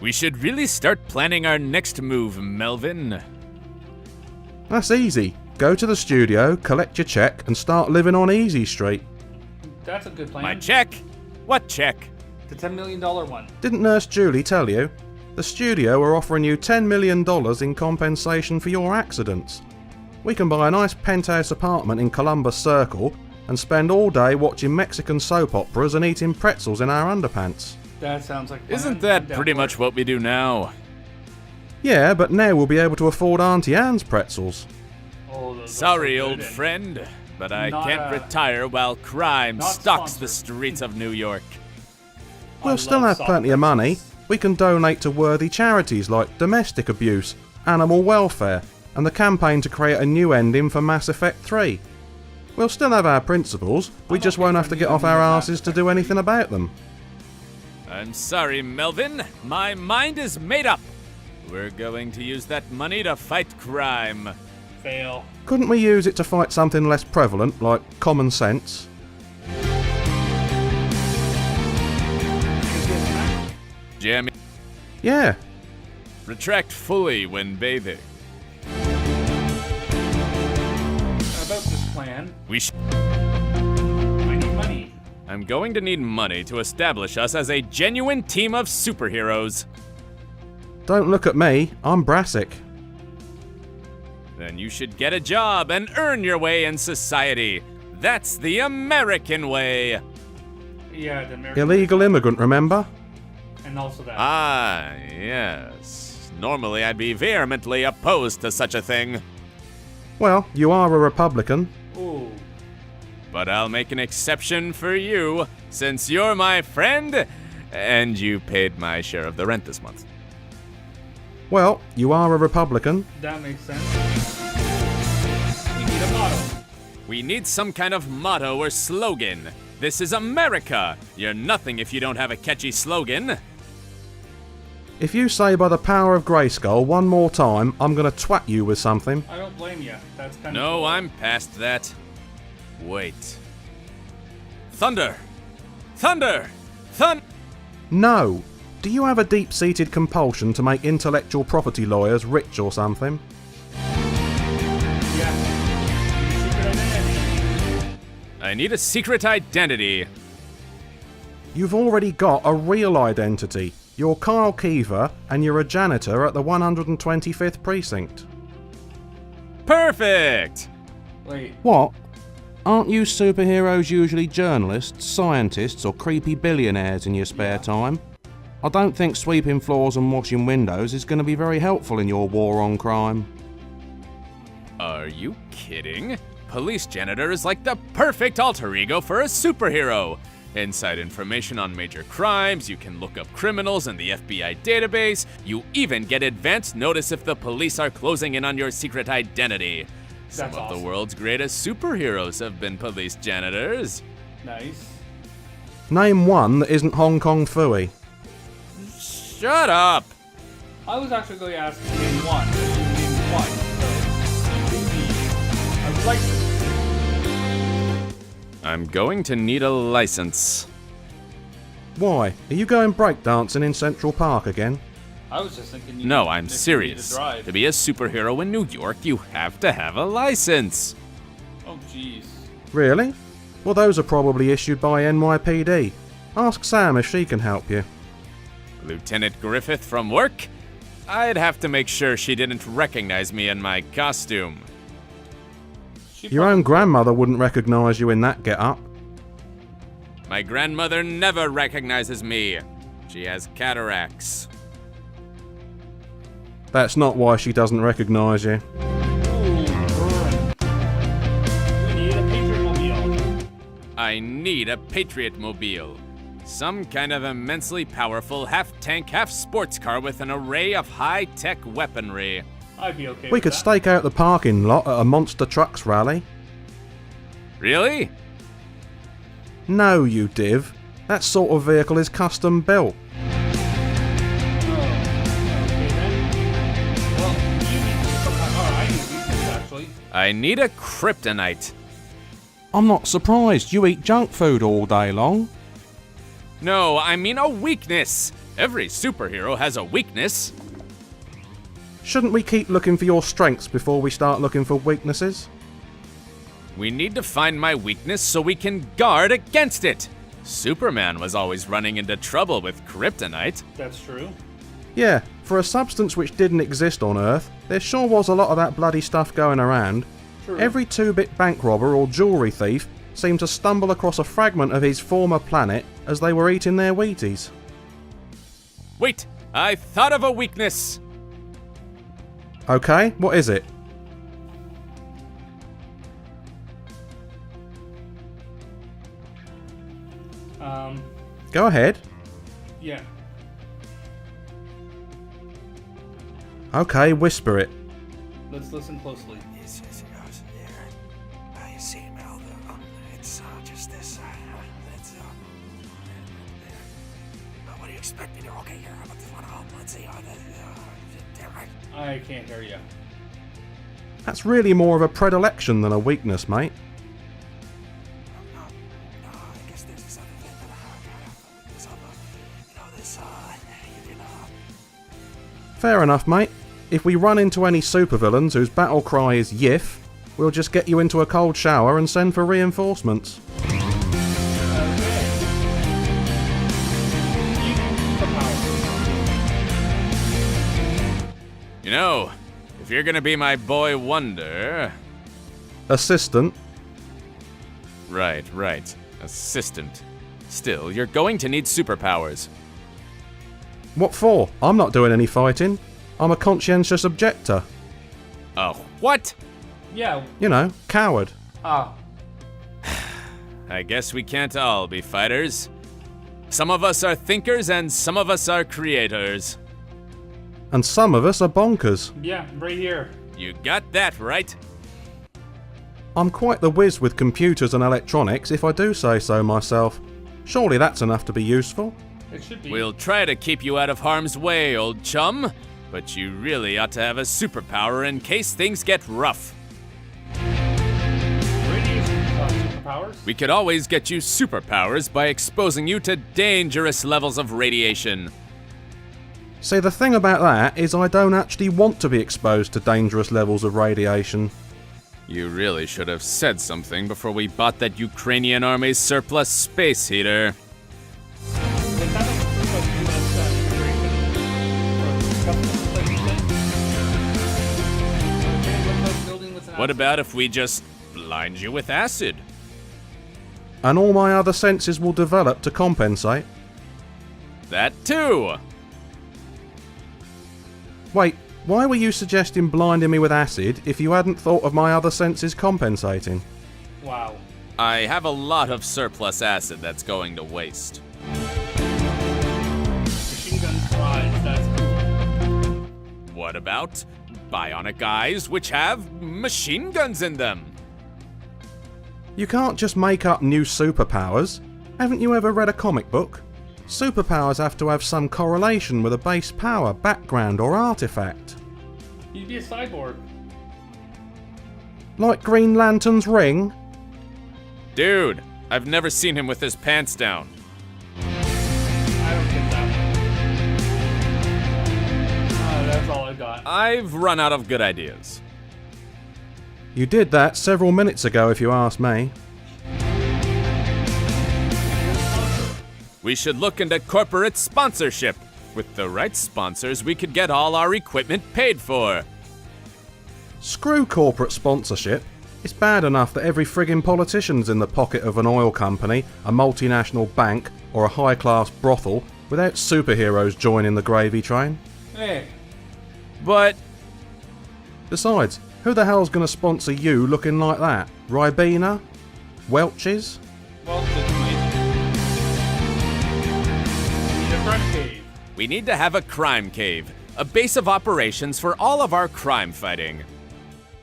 We should really start planning our next move, Melvin. That's easy. Go to the studio, collect your check, and start living on Easy Street. That's a good plan. My check? What check? The $10 million one. Didn't Nurse Julie tell you? The studio are offering you $10 million in compensation for your accidents. We can buy a nice penthouse apartment in Columbus Circle and spend all day watching Mexican soap operas and eating pretzels in our underpants. That sounds like fun. Isn't that pretty much what we do now? Yeah, but now we'll be able to afford Auntie Anne's pretzels. Oh, those are Sorry, so good old and friend, but I not, can't retire while crime not stalks sponsored. the streets of New York. I We'll still love have soft plenty of money. pretzels. We can donate to worthy charities like domestic abuse, animal welfare, and the campaign to create a new ending for Mass Effect 3. We'll still have our principles, we I'm just okay won't for have to get new off our Mass asses to Effect do 3. anything about them. I'm sorry, Melvin. My mind is made up. We're going to use that money to fight crime. Fail. Couldn't we use it to fight something less prevalent, like common sense? Jamie, Yeah, retract fully when bathing. About this plan, We I need money. I'm going to need money to establish us as a genuine team of superheroes. don't look at me, I'm Brassic. Then you should get a job and earn your way in society. That's the American way. Yeah, the American. Illegal immigrant, remember? And also that. Ah, yes. Normally I'd be vehemently opposed to such a thing. Well, you are a Republican. Ooh. But I'll make an exception for you, since you're my friend, and you paid my share of the rent this month. Well, you are a Republican. That makes sense. We need a motto. We need some kind of motto or slogan. This is America. You're nothing if you don't have a catchy slogan. If you say by the power of Grayskull one more time, I'm gonna twat you with something. I don't blame you. That's kind of No, cool. I'm past that. Wait. Thunder! Thunder! No. Do you have a deep-seated compulsion to make intellectual property lawyers rich or something? Yeah. Secret identity. I need a secret identity. You've already got a real identity. You're Kyle Keever, and you're a janitor at the 125th Precinct. Perfect! Wait. What? Aren't you superheroes usually journalists, scientists, or creepy billionaires in your spare time? I don't think sweeping floors and washing windows is going to be very helpful in your war on crime. Are you kidding? Police janitor is like the perfect alter ego for a superhero. Inside information on major crimes, you can look up criminals in the FBI database, you even get advance notice if the police are closing in on your secret identity. Some That's of awesome. the world's greatest superheroes have been police janitors. Nice. Name one that isn't Hong Kong Phooey. Shut up! I was actually going to ask you to name one. Name one. I would like to. I'm going to need a license. Why? Are you going breakdancing in Central Park again? I was just thinking you No, need- I'm if you need serious. to drive. To be a superhero in New York, you have to have a license. Oh, jeez. Really? Well, those are probably issued by NYPD. Ask Sam if she can help you. Lieutenant Griffith from work? I'd have to make sure she didn't recognize me in my costume. She Your own grandmother wouldn't recognise you in that get-up. My grandmother never recognizes me. She has cataracts. That's not why she doesn't recognise you. Ooh, burn. We need a Patriot-mobile. I need a Patriot mobile. Some kind of immensely powerful half-tank, half-sports car with an array of high-tech weaponry. I'd be okay We with could that. stake out the parking lot at a monster trucks rally. Really? No, you div. That sort of vehicle is custom built. Okay then. Well, you need some kind of... I need weakness, actually. I need a kryptonite. I'm not surprised. You eat junk food all day long. No, I mean a weakness. Every superhero has a weakness. Shouldn't we keep looking for your strengths before we start looking for weaknesses? We need to find my weakness so we can guard against it. Superman was always running into trouble with kryptonite. That's true. Yeah, for a substance which didn't exist on Earth, there sure was a lot of that bloody stuff going around. True. Every 2-bit bank robber or jewellery thief seemed to stumble across a fragment of his former planet as they were eating their Wheaties. Wait, I thought of a weakness. Okay, what is it? Go ahead. Yeah. Okay, whisper it. Let's listen closely. It's just you see now it's just this it's what do you expect me to okay here? How about this one? Let's see right. I can't hear you. That's really more of a predilection than a weakness, mate. No, I guess there's this other thing that this other this you can Fair enough, mate. If we run into any supervillains whose battle cry is yiff, we'll just get you into a cold shower and send for reinforcements. You know, if you're gonna be my boy wonder... Assistant. Right. Assistant. Still, you're going to need superpowers. What for? I'm not doing any fighting. I'm a conscientious objector. Oh, what? Yeah. You know, coward. Ah. I guess we can't all be fighters. Some of us are thinkers and some of us are creators. And some of us are bonkers. Yeah, right here. You got that right. I'm quite the whiz with computers and electronics, if I do say so myself. Surely that's enough to be useful. It should be. We'll try to keep you out of harm's way, old chum. But you really ought to have a superpower in case things get rough. Radiation superpowers? We could always get you superpowers by exposing you to dangerous levels of radiation. See, the thing about that is I don't actually want to be exposed to dangerous levels of radiation. You really should have said something before we bought that Ukrainian army's surplus space heater. Is that a proof of US immigration? Or customs, like you said? Okay, what about building with an What acid? about if we just blind you with acid? And all my other senses will develop to compensate. That too! Wait, why were you suggesting blinding me with acid if you hadn't thought of my other senses compensating? Wow. I have a lot of surplus acid that's going to waste. Machine gun flies, that's cool. What about bionic eyes which have machine guns in them? You can't just make up new superpowers. Haven't you ever read a comic book? Superpowers have to have some correlation with a base power, background, or artifact. You'd be a cyborg. Like Green Lantern's ring? Dude, I've never seen him with his pants down. I don't get that one. That's all I got. I've run out of good ideas. You did that several minutes ago if you ask me. We should look into corporate sponsorship. With the right sponsors, we could get all our equipment paid for. Screw corporate sponsorship. It's bad enough that every friggin' politician's in the pocket of an oil company, a multinational bank, or a high-class brothel without superheroes joining the gravy train. Hey, But Besides, who the hell's gonna sponsor you looking like that? Ribena? Welch's? well, good mate. Need a front cave. we need to have a crime cave, a base of operations for all of our crime fighting.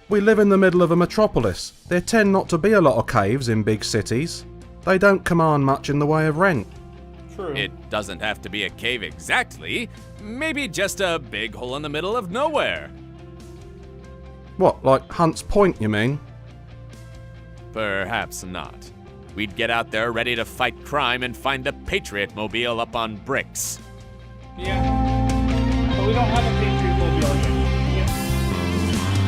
We live in the middle of a metropolis. There tend not to be a lot of caves in big cities. They don't command much in the way of rent. True. It doesn't have to be a cave exactly, maybe just a big hole in the middle of nowhere. What, like Hunt's Point, you mean? Perhaps not. We'd get out there ready to fight crime and find the Patriot mobile up on bricks. Yeah. But we don't have a Patriot mobile yet.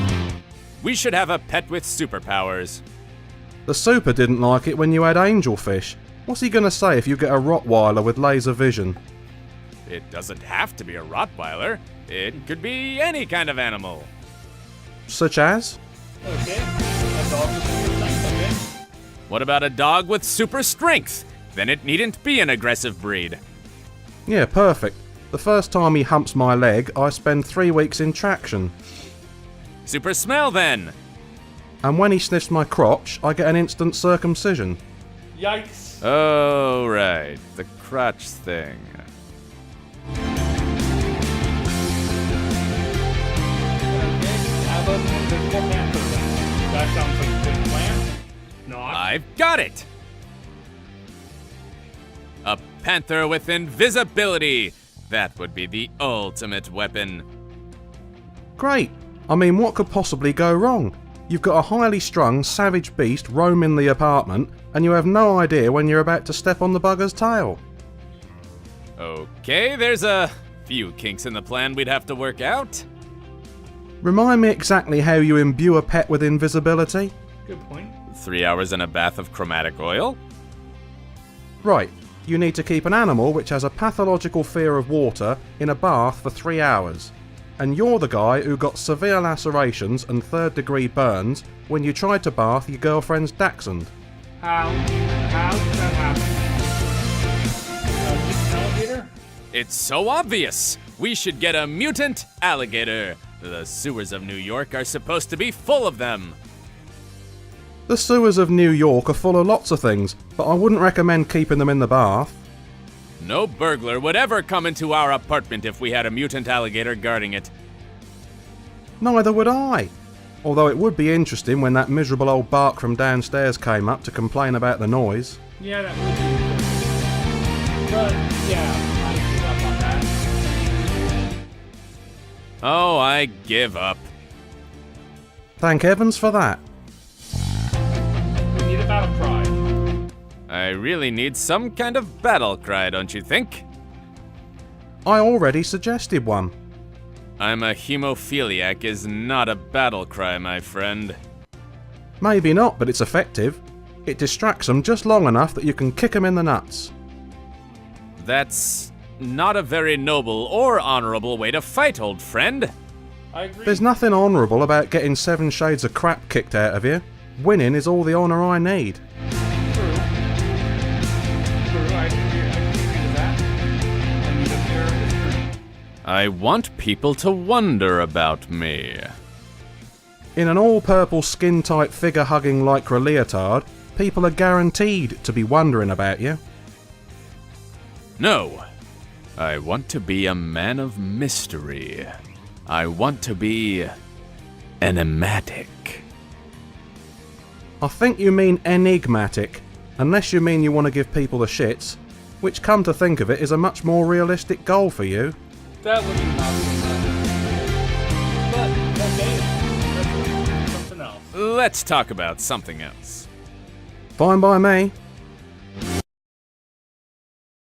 Yeah. We should have a pet with superpowers. The super didn't like it when you had angelfish. What's he gonna say if you get a Rottweiler with laser vision? It doesn't have to be a Rottweiler. It could be any kind of animal. Such as? Okay. A dog with super strength, okay? What about a dog with super strength? Then it needn't be an aggressive breed. Yeah, perfect. The first time he humps my leg, I spend 3 weeks in traction. Super smell then. And when he sniffs my crotch, I get an instant circumcision. Yikes. Oh, right. The crotch thing. Okay. How about an invisible panther then? That sounds like a good plan. Not. I've got it! A panther with invisibility! That would be the ultimate weapon. Great! I mean, what could possibly go wrong? You've got a highly strung, savage beast roaming the apartment, and you have no idea when you're about to step on the bugger's tail. Okay, there's a few kinks in the plan we'd have to work out. Remind me exactly how you imbue a pet with invisibility? Good point. 3 hours in a bath of chromatic oil. Right, you need to keep an animal which has a pathological fear of water in a bath for 3 hours. And you're the guy who got severe lacerations and 3rd-degree burns when you tried to bath your girlfriend's dachshund. How did that happen? Mutant alligator? It's so obvious! We should get a mutant alligator. The sewers of New York are supposed to be full of them. The sewers of New York are full of lots of things, but I wouldn't recommend keeping them in the bath. No burglar would ever come into our apartment if we had a mutant alligator guarding it. Neither would I. Although it would be interesting when that miserable old bark from downstairs came up to complain about the noise. Yeah, that would be good. But, yeah, I give up on that. Oh, I give up. Thank heavens for that. We need a battle cry. I really need some kind of battle cry, don't you think? I already suggested one. I'm a hemophiliac is not a battle cry, my friend. Maybe not, but it's effective. It distracts them just long enough that you can kick them in the nuts. That's not a very noble or honorable way to fight, old friend. I agree. There's nothing honourable about getting 7 shades of crap kicked out of you. Winning is all the honour I need. I agree with that. I need a fair history. I want people to wonder about me. In an all-purple skin-tight figure-hugging lycra leotard, people are guaranteed to be wondering about you. No. I want to be a man of mystery. I want to be enigmatic. I think you mean enigmatic, unless you mean you want to give people the shits, which, come to think of it, is a much more realistic goal for you. That would be possible. But, okay, that's something else. Let's talk about something else. Fine by me.